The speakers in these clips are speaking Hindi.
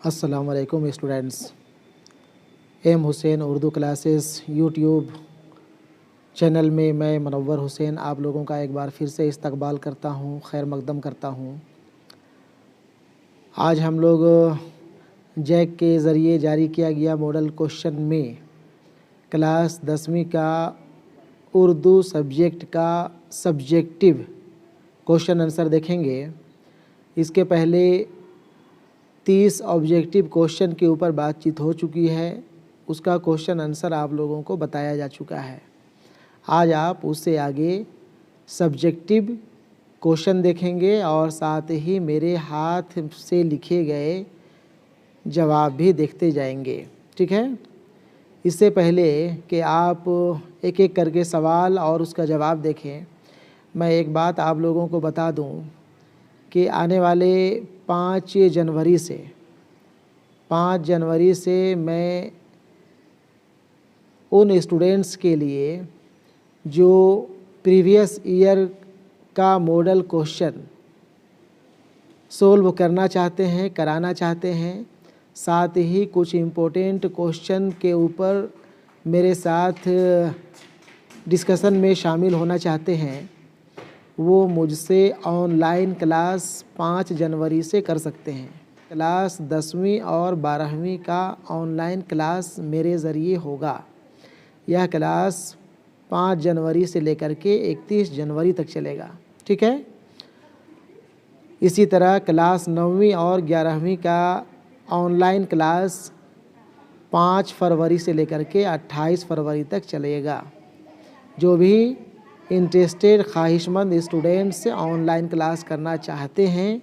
अस्सलाम वालेकुम students. M Hussain Urdu classes YouTube channel में मैं मुनव्वर हुसैन आप लोगों का एक बार फिर से इस्तकबाल करता हूँ, खैर मकदम करता हूँ। आज हम लोग जैक के ज़रिए जारी किया गया मॉडल क्वेश्चन में क्लास 10वीं का उर्दू सब्जेक्ट का सब्जेक्टिव क्वेश्चन आंसर देखेंगे। इसके पहले 30 ऑब्जेक्टिव क्वेश्चन के ऊपर बातचीत हो चुकी है, उसका क्वेश्चन आंसर आप लोगों को बताया जा चुका है। आज आप उससे आगे सब्जेक्टिव क्वेश्चन देखेंगे और साथ ही मेरे हाथ से लिखे गए जवाब भी देखते जाएंगे, ठीक है। इससे पहले कि आप एक एक करके सवाल और उसका जवाब देखें, मैं एक बात आप लोगों को बता दूं कि आने वाले 5 जनवरी से मैं उन स्टूडेंट्स के लिए जो प्रीवियस ईयर का मॉडल क्वेश्चन सोल्व करना चाहते हैं, कराना चाहते हैं, साथ ही कुछ इम्पोर्टेंट क्वेश्चन के ऊपर मेरे साथ डिस्कशन में शामिल होना चाहते हैं, वो मुझसे ऑनलाइन क्लास 5 जनवरी से कर सकते हैं। क्लास 10वीं और 12वीं का ऑनलाइन क्लास मेरे ज़रिए होगा। यह क्लास 5 जनवरी से लेकर के 31 जनवरी तक चलेगा, ठीक है। इसी तरह क्लास 9वीं और 11वीं का ऑनलाइन क्लास 5 फरवरी से लेकर के 28 फरवरी तक चलेगा। जो भी इंटरेस्टेड ख्वाहिशमंद स्टूडेंट्स ऑनलाइन क्लास करना चाहते हैं,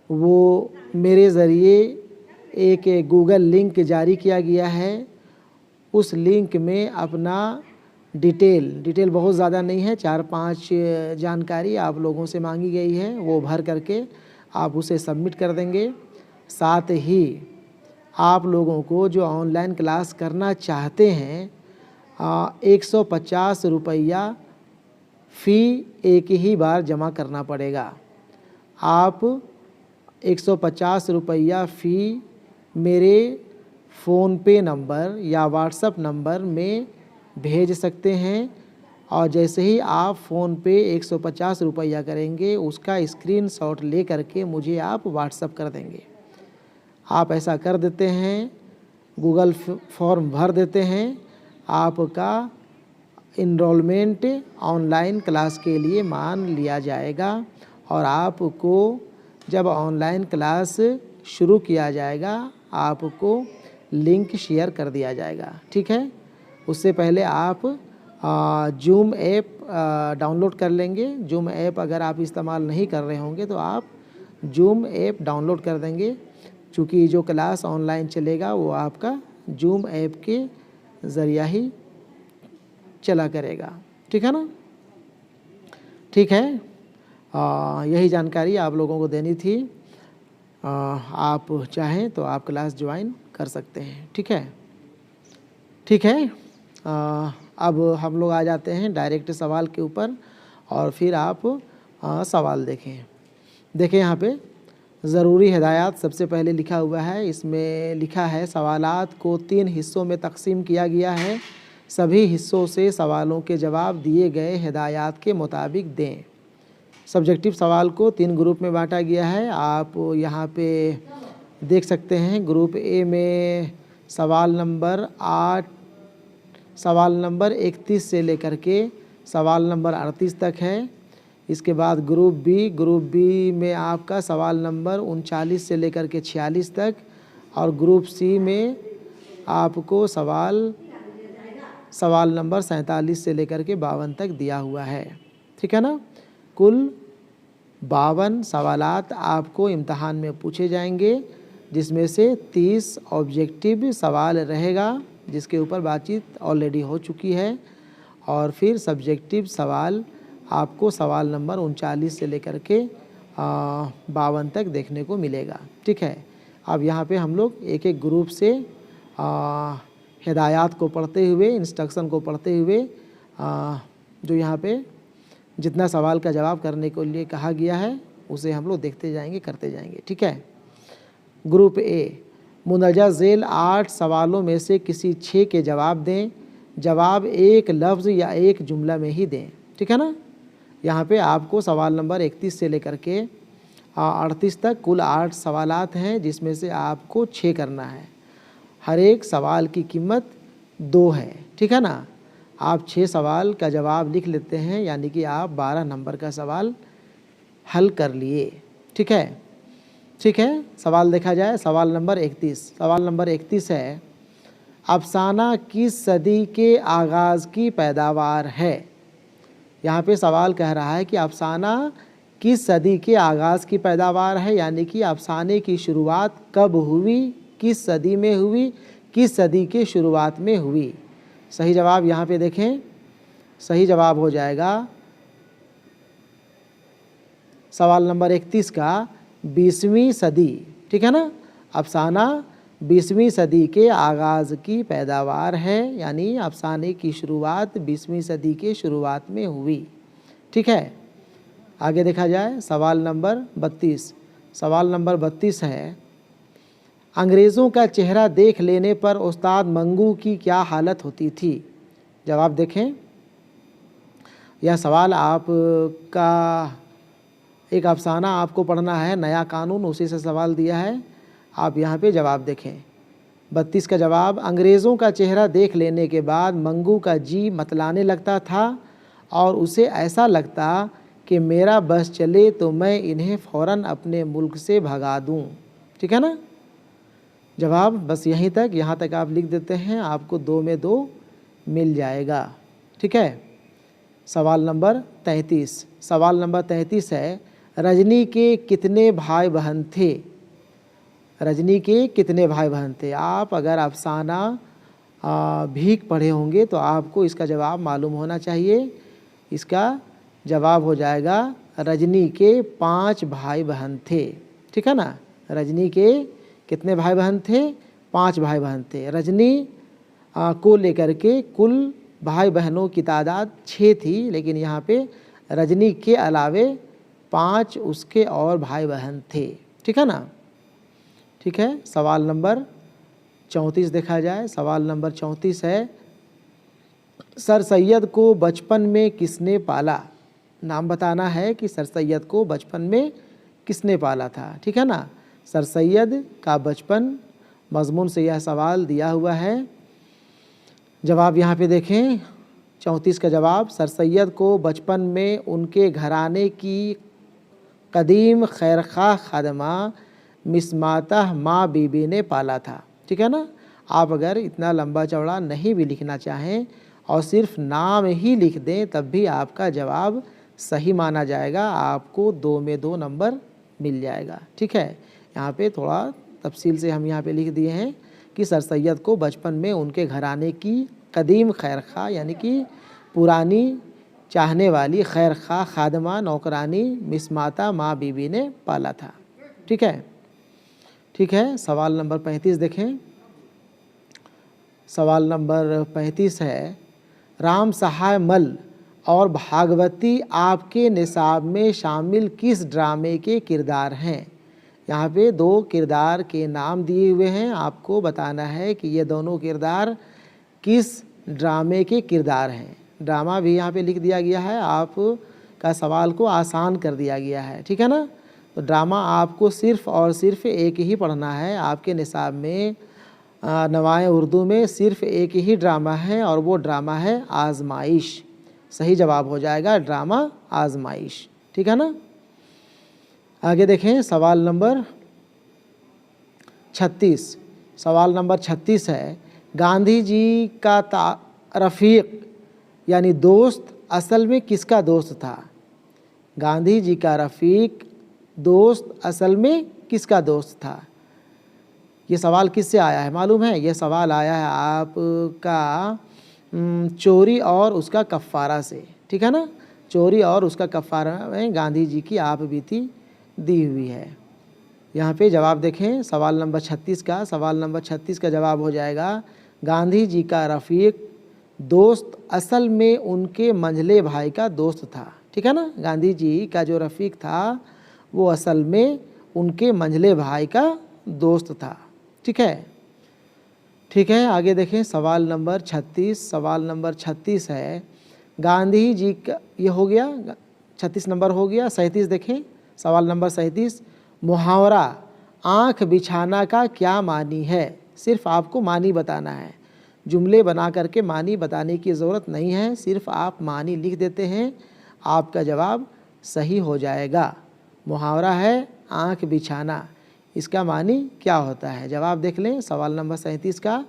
वो मेरे ज़रिए एक गूगल लिंक जारी किया गया है। उस लिंक में अपना डिटेल बहुत ज़्यादा नहीं है, 4-5 जानकारी आप लोगों से मांगी गई है, वो भर करके आप उसे सबमिट कर देंगे। साथ ही आप लोगों को जो ऑनलाइन क्लास करना चाहते हैं 150 रुपया फ़ी एक ही बार जमा करना पड़ेगा। आप 150 रुपया फ़ी मेरे फ़ोनपे नंबर या व्हाट्सएप नंबर में भेज सकते हैं, और जैसे ही आप फ़ोनपे 150 रुपया करेंगे उसका स्क्रीनशॉट ले करके मुझे आप व्हाट्सएप कर देंगे। आप ऐसा कर देते हैं, गूगल फॉर्म भर देते हैं, आपका इनरोलमेंट ऑनलाइन क्लास के लिए मान लिया जाएगा और आपको जब ऑनलाइन क्लास शुरू किया जाएगा आपको लिंक शेयर कर दिया जाएगा, ठीक है। उससे पहले आप जूम ऐप डाउनलोड कर लेंगे। जूम ऐप अगर आप इस्तेमाल नहीं कर रहे होंगे तो आप जूम ऐप डाउनलोड कर देंगे, चूँकि जो क्लास ऑनलाइन चलेगा वो आपका जूम ऐप के ज़रिया ही चला करेगा, ठीक है ना। ठीक है, यही जानकारी आप लोगों को देनी थी। आप चाहें तो आप क्लास ज्वाइन कर सकते हैं, ठीक है। ठीक है, अब हम लोग आ जाते हैं डायरेक्ट सवाल के ऊपर और फिर आप सवाल देखें यहाँ पे ज़रूरी हिदायत सबसे पहले लिखा हुआ है। इसमें लिखा है सवालात को 3 हिस्सों में तकसीम किया गया है, सभी हिस्सों से सवालों के जवाब दिए गए हिदायत के मुताबिक दें। सब्जेक्टिव सवाल को 3 ग्रुप में बांटा गया है, आप यहाँ पे देख सकते हैं। ग्रुप ए में सवाल नंबर 31 से लेकर के सवाल नंबर 38 तक है। इसके बाद ग्रुप बी में आपका सवाल नंबर 39 से लेकर के 46 तक, और ग्रुप सी में आपको सवाल नंबर 47 से लेकर के 52 तक दिया हुआ है, ठीक है ना। कुल 52 सवालात आपको इम्तहान में पूछे जाएंगे, जिसमें से 30 ऑब्जेक्टिव सवाल रहेगा जिसके ऊपर बातचीत ऑलरेडी हो चुकी है, और फिर सब्जेक्टिव सवाल आपको सवाल नंबर 39 से लेकर के 52 तक देखने को मिलेगा, ठीक है। अब यहाँ पे हम लोग एक एक ग्रुप से हिदायत को पढ़ते हुए, इंस्ट्रक्शन को पढ़ते हुए जो यहाँ पे जितना सवाल का जवाब करने के लिए कहा गया है उसे हम लोग देखते जाएंगे, करते जाएंगे, ठीक है। ग्रुप ए मुंदरजा झेल 8 सवालों में से किसी 6 के जवाब दें। जवाब एक लफ्ज़ या एक जुमला में ही दें। ठीक है ना। यहाँ पे आपको सवाल नंबर 31 से लेकर के 38 तक कुल 8 सवालात हैं, जिसमें से आपको 6 करना है। हर एक सवाल की कीमत 2 है। ठीक है ना। आप 6 सवाल का जवाब लिख लेते हैं, यानी कि आप 12 नंबर का सवाल हल कर लिए। ठीक है। ठीक है, सवाल देखा जाए। सवाल नंबर 31। सवाल नंबर 31 है, अफसाना किस सदी के आगाज़ की पैदावार है। यहाँ पे सवाल कह रहा है कि अफसाना किस सदी के आगाज़ की पैदावार है, यानी कि अफसाने की शुरुआत कब हुई, किस सदी में हुई, किस सदी के शुरुआत में हुई। सही जवाब यहाँ पे देखें, सही जवाब हो जाएगा सवाल नंबर 31 का 20वीं सदी। ठीक है ना। अफसाना 20वीं सदी के आगाज़ की पैदावार है, यानी अफसाने की शुरुआत 20वीं सदी के शुरुआत में हुई। ठीक है। आगे देखा जाए। सवाल नंबर 32। सवाल नंबर 32 है, अंग्रेज़ों का चेहरा देख लेने पर उस्ताद मंगू की क्या हालत होती थी। जवाब देखें। यह सवाल आपका एक अफसाना आपको पढ़ना है, नया कानून, उसी से सवाल दिया है। आप यहाँ पे जवाब देखें। 32 का जवाब, अंग्रेज़ों का चेहरा देख लेने के बाद मंगू का जी मतलाने लगता था और उसे ऐसा लगता कि मेरा बस चले तो मैं इन्हें फ़ौरन अपने मुल्क से भगा दूँ। ठीक है ना। जवाब बस यहीं तक, यहाँ तक आप लिख देते हैं, आपको 2 में 2 मिल जाएगा। ठीक है। सवाल नंबर 33। सवाल नंबर 33 है, रजनी के कितने भाई बहन थे। रजनी के कितने भाई बहन थे। आप अगर अफसाना भीख पढ़े होंगे तो आपको इसका जवाब मालूम होना चाहिए। इसका जवाब हो जाएगा, रजनी के 5 भाई बहन थे। ठीक है ना। रजनी के कितने भाई बहन थे, 5 भाई बहन थे। रजनी को लेकर के कुल भाई बहनों की तादाद 6 थी, लेकिन यहाँ पे रजनी के अलावे 5 उसके और भाई बहन थे। ठीक है ना। ठीक है। सवाल नंबर 34 देखा जाए। सवाल नंबर 34 है, सर सैयद को बचपन में किसने पाला। नाम बताना है कि सर सैयद को बचपन में किसने पाला था। ठीक है ना। सर सैयद का बचपन मज़मून से यह सवाल दिया हुआ है। जवाब यहाँ पे देखें। 34 का जवाब, सर सैयद को बचपन में उनके घराने की कदीम खैरखा खादमा मिसमाता माँ बीबी ने पाला था। ठीक है ना। आप अगर इतना लंबा चौड़ा नहीं भी लिखना चाहें और सिर्फ नाम ही लिख दें, तब भी आपका जवाब सही माना जाएगा, आपको 2 में 2 नंबर मिल जाएगा। ठीक है। यहाँ पे थोड़ा तफसील से हम यहाँ पे लिख दिए हैं कि सर सैयद को बचपन में उनके घराने की कदीम खैरखा, यानी कि पुरानी चाहने वाली खैरखा खादमा नौकरानी मिसमाता माँ बीबी ने पाला था। ठीक है। ठीक है। सवाल नंबर 35 देखें। सवाल नंबर 35 है, राम सहाय मल और भागवती आपके निसाब में शामिल किस ड्रामे के किरदार हैं। यहाँ पे 2 किरदार के नाम दिए हुए हैं, आपको बताना है कि ये दोनों किरदार किस ड्रामे के किरदार हैं। ड्रामा भी यहाँ पे लिख दिया गया है, आपका सवाल को आसान कर दिया गया है। ठीक है ना। तो ड्रामा आपको सिर्फ़ और सिर्फ एक ही पढ़ना है। आपके निसाब में नवाए उर्दू में सिर्फ़ एक ही ड्रामा है और वो ड्रामा है आजमाइश। सही जवाब हो जाएगा ड्रामा आजमाइश। ठीक है ना। आगे देखें। सवाल नंबर 36। सवाल नंबर 36 है, गांधी जी का रफ़ीक यानी दोस्त असल में किसका दोस्त था। गांधी जी का रफ़ीक दोस्त असल में किसका दोस्त था। ये सवाल किससे आया है मालूम है। ये सवाल आया है आपका चोरी और उसका कफ़ारा से। ठीक है ना। चोरी और उसका कफ़ारा में गांधी जी की आप बीती दी हुई है। यहाँ पे जवाब देखें। सवाल नंबर 36 का, सवाल नंबर 36 का जवाब हो जाएगा, गांधी जी का रफ़ीक दोस्त असल में उनके मंझले भाई का दोस्त था। ठीक है ना। गांधी जी का जो रफ़ीक था वो असल में उनके मंझले भाई का दोस्त था। ठीक है। ठीक है, आगे देखें सवाल नंबर 36। सवाल नंबर 36 है गांधी जी का, ये हो गया 36 नंबर हो गया। 37 देखें, सवाल नंबर 37, मुहावरा आँख बिछाना का क्या मानी है? सिर्फ आपको मानी बताना है, जुमले बना करके मानी बताने की ज़रूरत नहीं है, सिर्फ आप मानी लिख देते हैं, आपका जवाब सही हो जाएगा। मुहावरा है आँख बिछाना, इसका मानी क्या होता है? जवाब देख लें सवाल नंबर 37 का।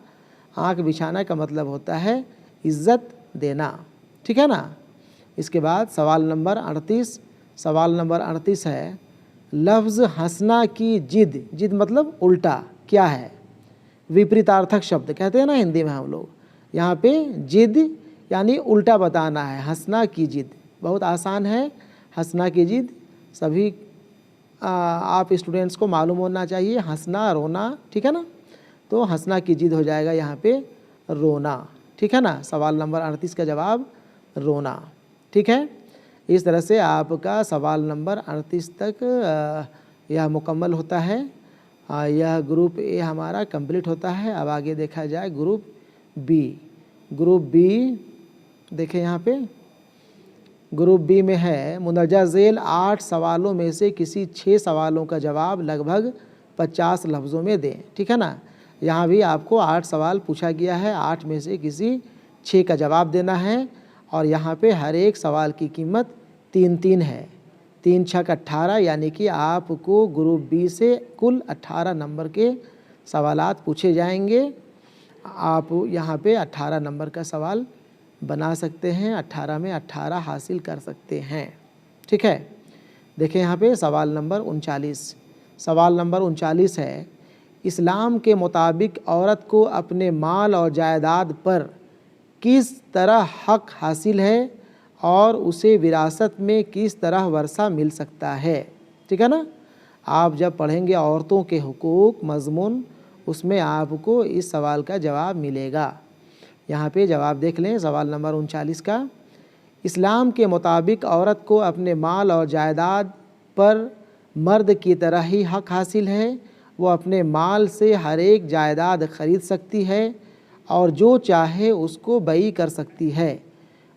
आँख बिछाना का मतलब होता है इज़्ज़त देना, ठीक है ना। इसके बाद सवाल नंबर 38। सवाल नंबर 38 है लफ्ज़ हंसना की जिद, जिद मतलब उल्टा क्या है? विपरीतार्थक शब्द कहते हैं ना हिंदी में हम लोग। यहाँ पे जिद यानी उल्टा बताना है। हंसना की जिद बहुत आसान है, हंसना की जिद सभी आप स्टूडेंट्स को मालूम होना चाहिए। हंसना रोना, ठीक है ना, तो हंसना की जिद हो जाएगा यहाँ पे रोना, ठीक है ना। सवाल नंबर 38 का जवाब रोना, ठीक है। इस तरह से आपका सवाल नंबर 38 तक यह मुकम्मल होता है। यह ग्रुप ए हमारा कंप्लीट होता है। अब आगे देखा जाए ग्रुप बी। ग्रुप बी देखें यहाँ पे, ग्रुप बी में है मुंदरजा झेल 8 सवालों में से किसी 6 सवालों का जवाब लगभग 50 लफ्ज़ों में दें, ठीक है ना। यहाँ भी आपको 8 सवाल पूछा गया है, 8 में से किसी 6 का जवाब देना है। और यहाँ पे हर एक सवाल की कीमत 3-3 है। 3 छक 18, यानी कि आपको ग्रुप बी से कुल 18 नंबर के सवालात पूछे जाएंगे। आप यहाँ पे 18 नंबर का सवाल बना सकते हैं, 18 में 18 हासिल कर सकते हैं, ठीक है। देखें यहाँ पे सवाल नंबर 39। सवाल नंबर 39 है इस्लाम के मुताबिक औरत को अपने माल और जायदाद पर किस तरह हक हासिल है और उसे विरासत में किस तरह वर्सा मिल सकता है, ठीक है ना। आप जब पढ़ेंगे औरतों के हुकूक मज़मून, उसमें आपको इस सवाल का जवाब मिलेगा। यहाँ पे जवाब देख लें सवाल नंबर 39 का। इस्लाम के मुताबिक औरत को अपने माल और जायदाद पर मर्द की तरह ही हक हासिल है। वो अपने माल से हर एक जायदाद ख़रीद सकती है और जो चाहे उसको बई कर सकती है।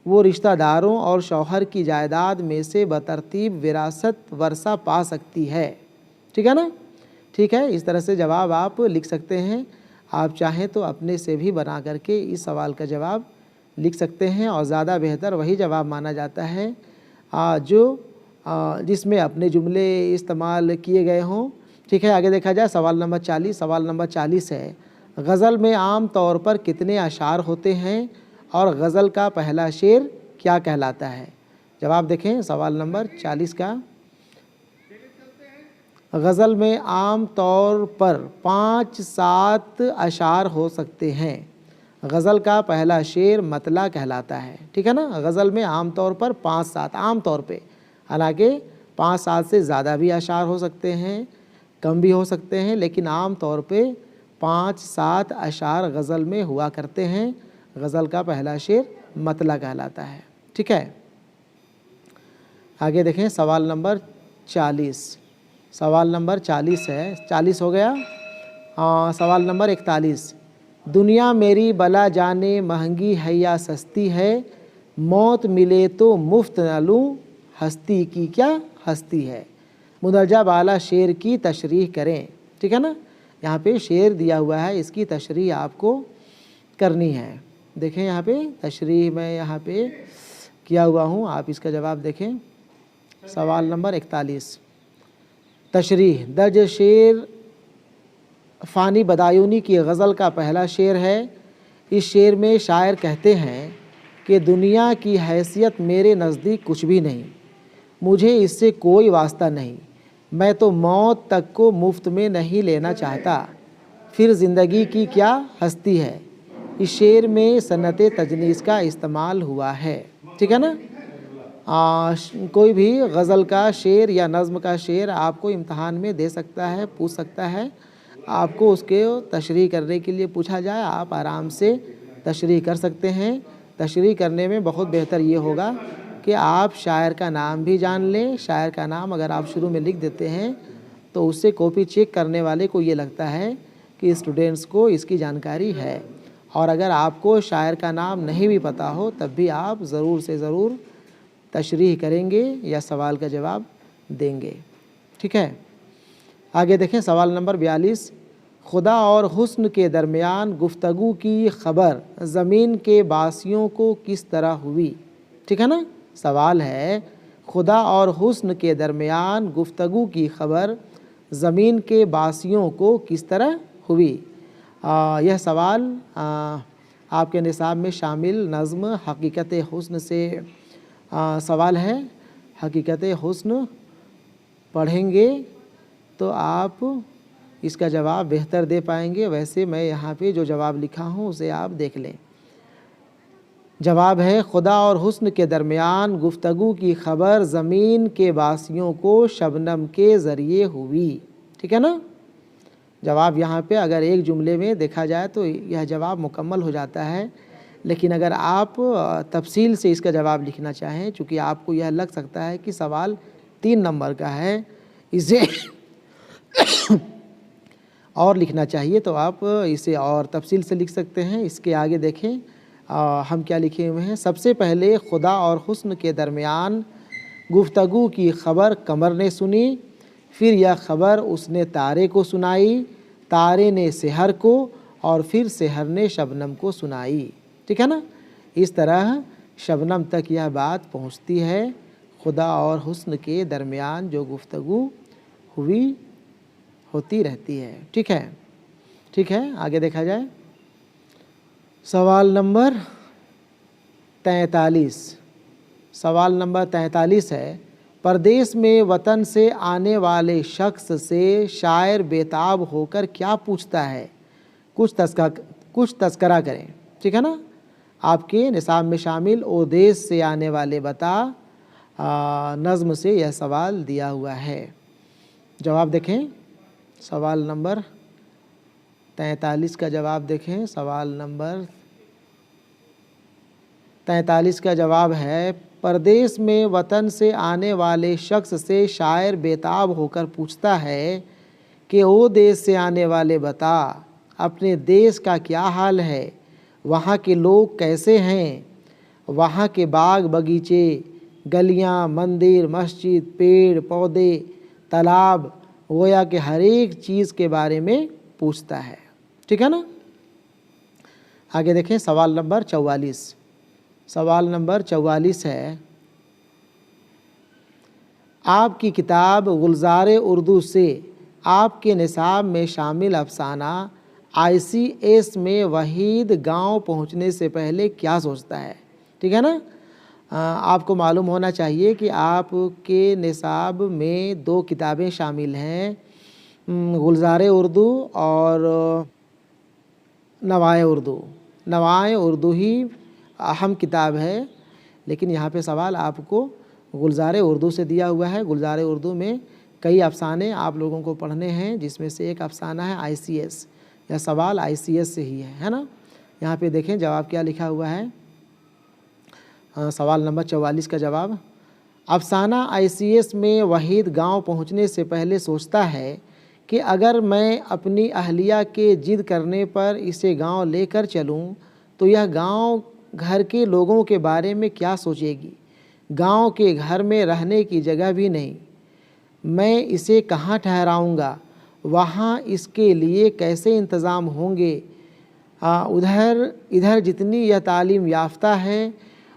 वो रिश्तेदारों और शौहर की जायदाद में से बतरतीब विरासत वर्सा पा सकती है, ठीक है ना। ठीक है, इस तरह से जवाब आप लिख सकते हैं। आप चाहें तो अपने से भी बना करके इस सवाल का जवाब लिख सकते हैं और ज़्यादा बेहतर वही जवाब माना जाता है जिसमें अपने जुमले इस्तेमाल किए गए हों, ठीक है। आगे देखा जाए सवाल नंबर 40। सवाल नंबर 40 है गज़ल में आम तौर पर कितने अशार होते हैं और गज़ल का पहला शेर क्या कहलाता है? जवाब देखें सवाल नंबर 40 का। गज़ल में आम तौर पर 5-7 अशार हो सकते हैं। गज़ल का पहला शेर मतला कहलाता है, ठीक है ना। गज़ल में आम तौर पर 5-7, आम तौर पे, हालांकि 5-7 से ज़्यादा भी अशार हो सकते हैं, कम भी हो सकते हैं, लेकिन आम तौर पे 5-7 अशार गज़ल में हुआ करते हैं। गज़ल का पहला शेर मतला कहलाता है, ठीक है। आगे देखें सवाल नंबर 40। सवाल नंबर 40 है, 40 हो गया। सवाल नंबर 41, दुनिया मेरी बला जाने महंगी है या सस्ती है, मौत मिले तो मुफ्त न लूँ, हस्ती की क्या हस्ती है। मुंदरजा बाला शेर की तशरीह करें, ठीक है ना। यहाँ पे शेर दिया हुआ है, इसकी तशरीह आपको करनी है। देखें यहाँ पे तशरीह मैं यहाँ पे किया हुआ हूँ, आप इसका जवाब देखें। सवाल नंबर 41, तशरीह दर्ज शेर फ़ानी बदायूनी की गज़ल का पहला शेर है। इस शेर में शायर कहते हैं कि दुनिया की हैसियत मेरे नज़दीक कुछ भी नहीं, मुझे इससे कोई वास्ता नहीं, मैं तो मौत तक को मुफ्त में नहीं लेना चाहता, फिर ज़िंदगी की क्या हस्ती है। इस शेर में सन्नत तजनीस का इस्तेमाल हुआ है, ठीक है ना। कोई भी गज़ल का शेर या नज़्म का शेर आपको इम्तहान में दे सकता है, पूछ सकता है। आपको उसके तशरीह करने के लिए पूछा जाए, आप आराम से तशरीह कर सकते हैं। तशरीह करने में बहुत बेहतर ये होगा कि आप शायर का नाम भी जान लें। शायर का नाम अगर आप शुरू में लिख देते हैं तो उससे कॉपी चेक करने वाले को ये लगता है कि स्टूडेंट्स को इसकी जानकारी है। और अगर आपको शायर का नाम नहीं भी पता हो तब भी आप ज़रूर से ज़रूर तशरीह करेंगे या सवाल का जवाब देंगे। ठीक है, आगे देखें सवाल नंबर 42। खुदा और हुस्न के दरमियान गुफ्तगू की ख़बर ज़मीन के बासियों को किस तरह हुई। ठीक है ना, सवाल है खुदा और हुस्न के दरमियान गुफ्तगू की ख़बर ज़मीन के बासियों को किस तरह हुई। यह सवाल आपके निसाब में शामिल नज़्म हकीकत हुस्न से सवाल है। हकीकत हुस्न पढ़ेंगे तो आप इसका जवाब बेहतर दे पाएंगे। वैसे मैं यहाँ पे जो जवाब लिखा हूँ उसे आप देख लें। जवाब है खुदा और हुस्न के दरमियान गुफ्तगू की ख़बर ज़मीन के बासियों को शबनम के ज़रिए हुई। ठीक है ना, जवाब यहाँ पे अगर एक जुमले में देखा जाए तो यह जवाब मुकम्मल हो जाता है। लेकिन अगर आप तफसील से इसका जवाब लिखना चाहें, चूँकि आपको यह लग सकता है कि सवाल 3 नंबर का है, इसे और लिखना चाहिए, तो आप इसे और तफसील से लिख सकते हैं। इसके आगे देखें हम क्या लिखे हुए हैं। सबसे पहले खुदा और हुस्न के दरमियान गुफ्तगू की ख़बर कमर ने सुनी, फिर यह ख़बर उसने तारे को सुनाई, तारे ने सेहर को, और फिर सेहर ने शबनम को सुनाई। ठीक है ना, इस तरह शबनम तक यह बात पहुंचती है। खुदा और हुस्न के दरमियान जो गुफ्तगू हुई होती रहती है। ठीक है, ठीक है, आगे देखा जाए सवाल नंबर 43। सवाल नंबर 43 है परदेश में वतन से आने वाले शख्स से शायर बेताब होकर क्या पूछता है, कुछ तस्करा करें। ठीक है ना, आपके निसाब में शामिल ओ देश से आने वाले बता नज़्म से यह सवाल दिया हुआ है। जवाब देखें सवाल नंबर 43 का जवाब देखें। सवाल नंबर 43 का जवाब है परदेश में वतन से आने वाले शख्स से शायर बेताब होकर पूछता है कि ओ देश से आने वाले बता अपने देश का क्या हाल है, वहाँ के लोग कैसे हैं, वहाँ के बाग बगीचे, गलियाँ, मंदिर, मस्जिद, पेड़ पौधे, तालाब, गोया के हर एक चीज़ के बारे में पूछता है। ठीक है ना, आगे देखें सवाल नंबर 44। सवाल नंबर 44 है आपकी किताब गुलज़ार उर्दू से आपके निसाब में शामिल अफसाना ICS में वहीद गांव पहुंचने से पहले क्या सोचता है। ठीक है ना, आपको मालूम होना चाहिए कि आपके निसाब में 2 किताबें शामिल हैं, गुलज़ार उर्दू और नवाए उर्दू। नवाए उर्दू ही अहम किताब है, लेकिन यहाँ पे सवाल आपको गुलज़ार उर्दू से दिया हुआ है। गुलज़ार उर्दू में कई अफसाने आप लोगों को पढ़ने हैं, जिसमें से एक अफसाना है ICS। यह सवाल ICS से ही है ना। यहाँ पे देखें जवाब क्या लिखा हुआ है। सवाल नंबर 44 का जवाब अफसाना ICS में वहीद गांव पहुंचने से पहले सोचता है कि अगर मैं अपनी अहलिया के जिद करने पर इसे गांव लेकर चलूं तो यह गांव घर के लोगों के बारे में क्या सोचेगी। गांव के घर में रहने की जगह भी नहीं, मैं इसे कहाँ ठहराऊंगा, वहाँ इसके लिए कैसे इंतज़ाम होंगे। इधर जितनी यह तालीम याफ्ता है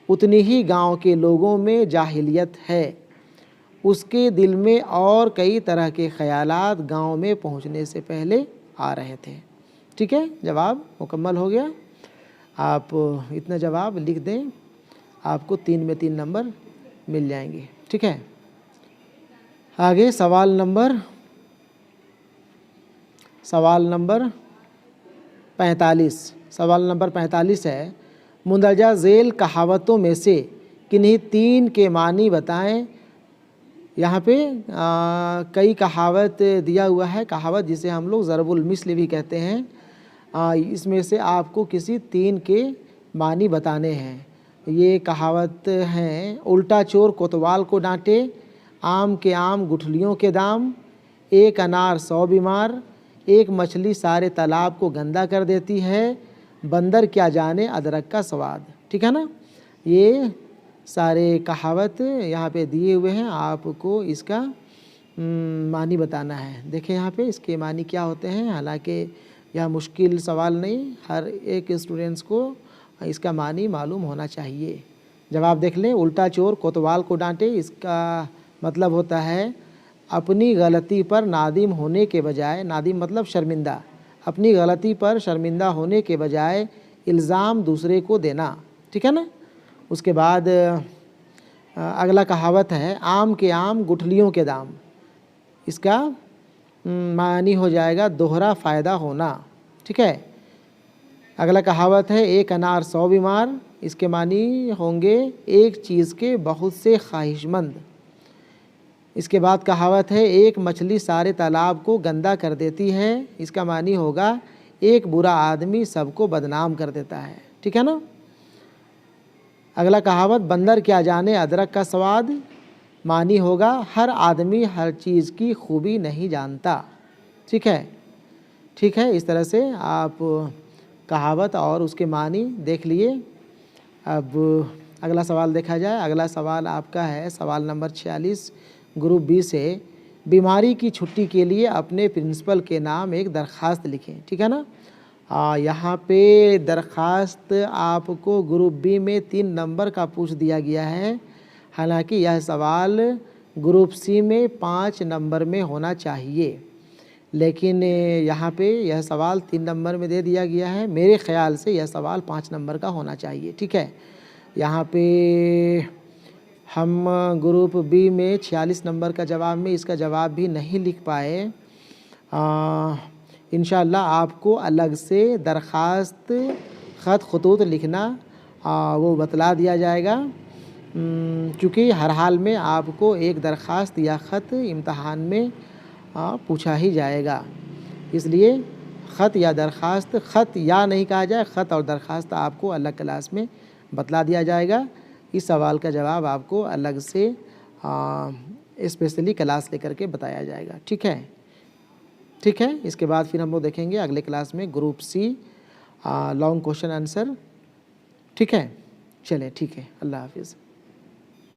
उतनी ही गांव के लोगों में जाहिलियत है। उसके दिल में और कई तरह के ख़यालात गांव में पहुंचने से पहले आ रहे थे। ठीक है, जवाब मुकम्मल हो गया। आप इतना जवाब लिख दें, आपको 3 में 3 नंबर मिल जाएंगे। ठीक है, आगे सवाल नंबर 45। सवाल नंबर 45 है मुंदरजा झेल कहावतों में से किन्हीं 3 के मानी बताएं। यहाँ पे कई कहावत दिया हुआ है, कहावत जिसे हम लोग ज़रबुल मिस्ल भी कहते हैं। इसमें से आपको किसी 3 के मानी बताने हैं। ये कहावत हैं उल्टा चोर कोतवाल को डांटे, आम के आम गुठलियों के दाम, एक अनार 100 बीमार, एक मछली सारे तालाब को गंदा कर देती है, बंदर क्या जाने अदरक का स्वाद। ठीक है ना। ये सारे कहावत यहाँ पे दिए हुए हैं, आपको इसका मानी बताना है। देखें यहाँ पे इसके मानी क्या होते हैं। हालांकि यह मुश्किल सवाल नहीं, हर एक स्टूडेंट्स को इसका मानी मालूम होना चाहिए। जवाब देख लें। उल्टा चोर कोतवाल को डांटे, इसका मतलब होता है अपनी गलती पर नादिम होने के बजाय, नादिम मतलब शर्मिंदा, अपनी गलती पर शर्मिंदा होने के बजाय इल्ज़ाम दूसरे को देना। ठीक है ना। उसके बाद अगला कहावत है आम के आम गुठलियों के दाम। इसका मानी हो जाएगा दोहरा फ़ायदा होना। ठीक है। अगला कहावत है एक अनार 100 बीमार। इसके मानी होंगे एक चीज़ के बहुत से ख्वाहिशमंद। इसके बाद कहावत है एक मछली सारे तालाब को गंदा कर देती है। इसका मानी होगा एक बुरा आदमी सबको बदनाम कर देता है। ठीक है ना। अगला कहावत बंदर क्या जाने अदरक का स्वाद। मानी होगा हर आदमी हर चीज़ की खूबी नहीं जानता। ठीक है। ठीक है। इस तरह से आप कहावत और उसके मानी देख लिए। अब अगला सवाल देखा जाए। अगला सवाल आपका है सवाल नंबर 46 ग्रुप बी से। बीमारी की छुट्टी के लिए अपने प्रिंसिपल के नाम एक दरख्वास्त लिखें। ठीक है ना। यहाँ पे दरख्वास्त आपको ग्रुप बी में 3 नंबर का पूछ दिया गया है। हालांकि यह सवाल ग्रुप सी में 5 नंबर में होना चाहिए, लेकिन यहाँ पे यह सवाल 3 नंबर में दे दिया गया है। मेरे ख़्याल से यह सवाल 5 नंबर का होना चाहिए। ठीक है। यहाँ पे हम ग्रुप बी में 46 नंबर का जवाब में इसका जवाब भी नहीं लिख पाए। इंशाअल्लाह आपको अलग से दरख्वास्त ख़त खतूत लिखना वो बतला दिया जाएगा, क्योंकि हर हाल में आपको एक दरख्वास्त या ख़त इम्तहान में पूछा ही जाएगा। इसलिए ख़त या दरख्वास्त, ख़त या नहीं कहा जाए, ख़त और दरख्वास्त आपको अलग क्लास में बतला दिया जाएगा। इस सवाल का जवाब आपको अलग से स्पेशली क्लास लेकर के बताया जाएगा। ठीक है। ठीक है। इसके बाद फिर हम लोग देखेंगे अगले क्लास में group C long question answer. ठीक है। चलिए ठीक है। अल्लाह हाफिज़।